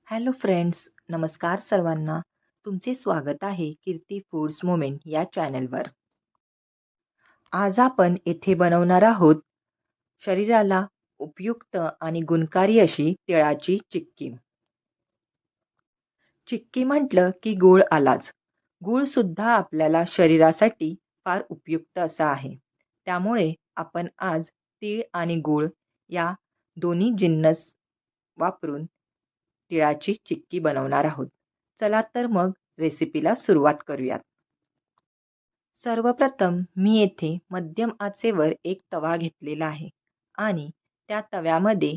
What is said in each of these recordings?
Hello friends, नमस्कार सर्वांना. तुमचे स्वागत आहे कीर्ती फूड्स मोमेंट या चॅनलवर. आज आपण येथे बनवणार आहोत शरीराला उपयुक्त आणि गुणकारी अशी तिळाची चिक्की. चिक्की म्हटलं की गूळ आलाच. गूळ सुद्धा आपल्याला शरीरासाठी फार उपयुक्त असा आहे. त्यामुळे आपण आज तीळ आणि गूळ या दोन्ही जिन्नस वापरून तिळाची चिक्की बनवणार आहोत. चला तर मग रेसिपीला सुरुवात करूयात. सर्वप्रथम मी येथे मध्यम आचेवर एक तवा घेतलेला आहे आणि त्या तव्यामध्ये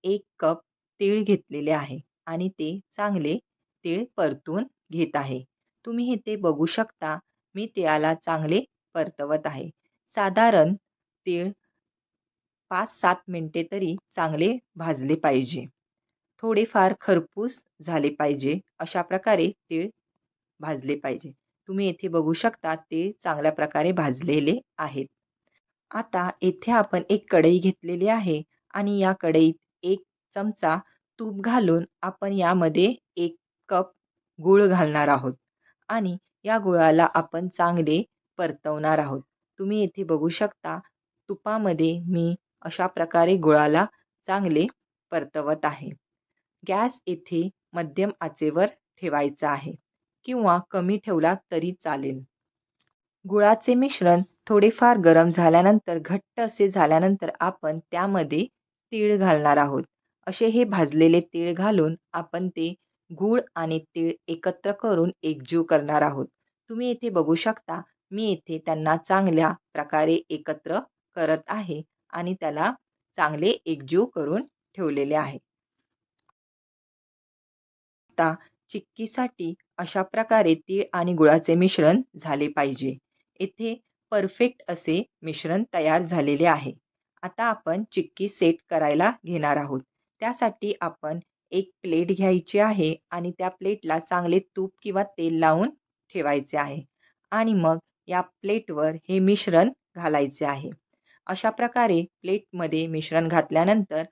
1 कप तीळ घेतलेले आहे आणि ते चांगले तीळ परतून घेत आहे. तुम्ही इथे बघू शकता, मी तिळाला चांगले परतवत आहे. साधारण तीळ 5-7 मिनिटे तरी चांगले भाजले पाहिजे. थोडेफार खरपूस झाले पाहिजे, अशा प्रकारे तीळ भाजले पाहिजे. तुम्ही येथे बघू शकता ते चांगल्या प्रकारे भाजलेले आहेत. आता येथे आपण एक कढई घेतलेली आहे आणि या कढईत 1 चमचा तूप घालून आपण यामध्ये 1 कप गूळ घालणार आहोत आणि या गुळाला आपण चांगले परतवणार आहोत. तुम्ही येथे बघू शकता, तुपामध्ये मी अशा प्रकारे गुळाला चांगले परतवत आहे. गॅस येथे मध्यम आचेवर ठेवायचा आहे किंवा कमी ठेवला तरी चालेल. गुळाचे मिश्रण थोडेफार गरम झाल्यानंतर, घट्ट असे झाल्यानंतर आपण त्यामध्ये तीळ घालणार आहोत. असे हे भाजलेले तीळ घालून आपण ते गूळ आणि तीळ एकत्र करून एकजीव करणार आहोत. तुम्ही येथे बघू शकता, मी येथे त्यांना चांगल्या प्रकारे एकत्र करत आहे आणि त्याला चांगले एकजीव करून ठेवलेले आहे. आता चिक्कीसाठी अशा प्रकारे तीळ आणि गुळाचे मिश्रण झाले पाहिजे. येथे परफेक्ट असे मिश्रण तयार झालेले आहे. आता आपण चिक्की सेट करायला घेणार आहोत. त्यासाठी आपण एक प्लेट घ्यायची आहे आणि त्या प्लेटला चांगले तूप किंवा तेल लावून ठेवायचे आहे आणि मग या प्लेटवर हे मिश्रण घालायचे आहे. अशा प्रकारे प्लेटमध्ये मिश्रण घातल्यानंतर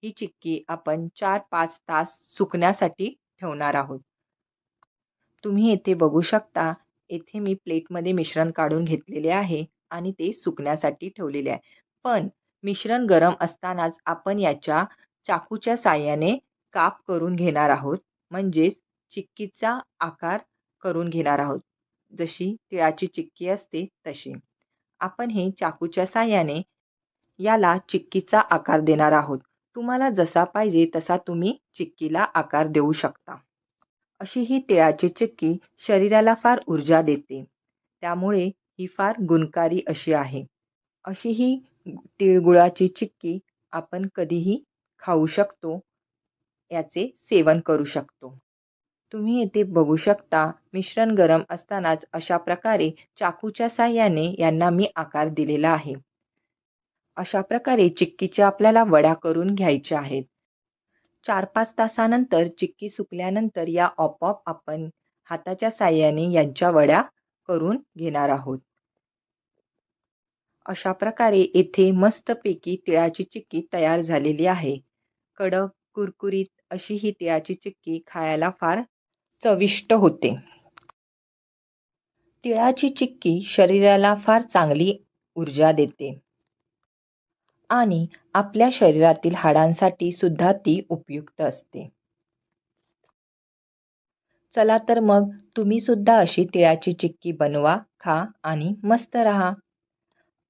ही चिक्की आपण 4-5 तास सुकण्यासाठी ठेवणार आहोत. तुम्ही येथे बघू शकता, येथे मी प्लेटमध्ये मिश्रण काढून घेतलेले आहे आणि ते सुकण्यासाठी ठेवलेले आहे. पण मिश्रण गरम असतानाच आपण याच्या चाकूच्या साहाय्याने काप करून घेणार आहोत. म्हणजेच चिक्कीचा आकार करून घेणार आहोत. जशी तिळाची चिक्की असते तशी. आपण हे चाकूच्या साहाय्याने याला चिक्कीचा आकार देणार आहोत. तुम्हाला जसा पाहिजे तसा तुम्ही चिक्कीला आकार देऊ शकता. अशी ही तिळाची चिक्की शरीराला फार ऊर्जा देते. त्यामुळे ही फार गुणकारी अशी आहे. अशी ही तिळगुळाची चिक्की आपण कधीही खाऊ शकतो. याचे सेवन करू शकतो. तुम्ही येथे बघू शकता, मिश्रण गरम असतानाच अशा प्रकारे चाकूच्या साहाय्याने यांना मी आकार दिलेला आहे. अशा प्रकारे चिक्कीच्या आपल्याला वड्या करून घ्यायच्या आहेत. 4-5 तासानंतर चिक्की सुकल्यानंतर या आपोआप आपण हाताच्या साहाय्याने यांच्या वड्या करून घेणार आहोत. अशा प्रकारे येथे मस्तपैकी तिळाची चिक्की तयार झालेली आहे. कडक, कुरकुरीत अशी ही तिळाची चिक्की खायला फार चविष्ट होते. तिळाची चिक्की शरीराला फार चांगली ऊर्जा देते आणि आपल्या शरीरातील हाडांसाठी सुद्धा ती उपयुक्त असते. चला तर मग तुम्ही सुद्धा अशी तिळाची चिक्की बनवा, खा आणि मस्त राहा.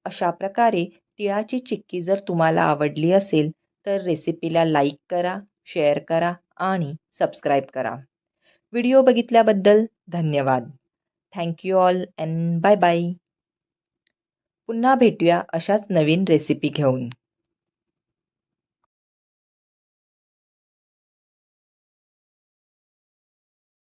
अशा प्रकारे तिळाची चिक्की जर तुम्हाला आवडली असेल तर रेसिपीला लाईक करा, शेअर करा आणि सबस्क्राईब करा. व्हिडिओ बघितल्याबद्दल धन्यवाद. Thank you all and bye bye. पुन्हा भेटूया अशाच नवीन रेसिपी घेऊन.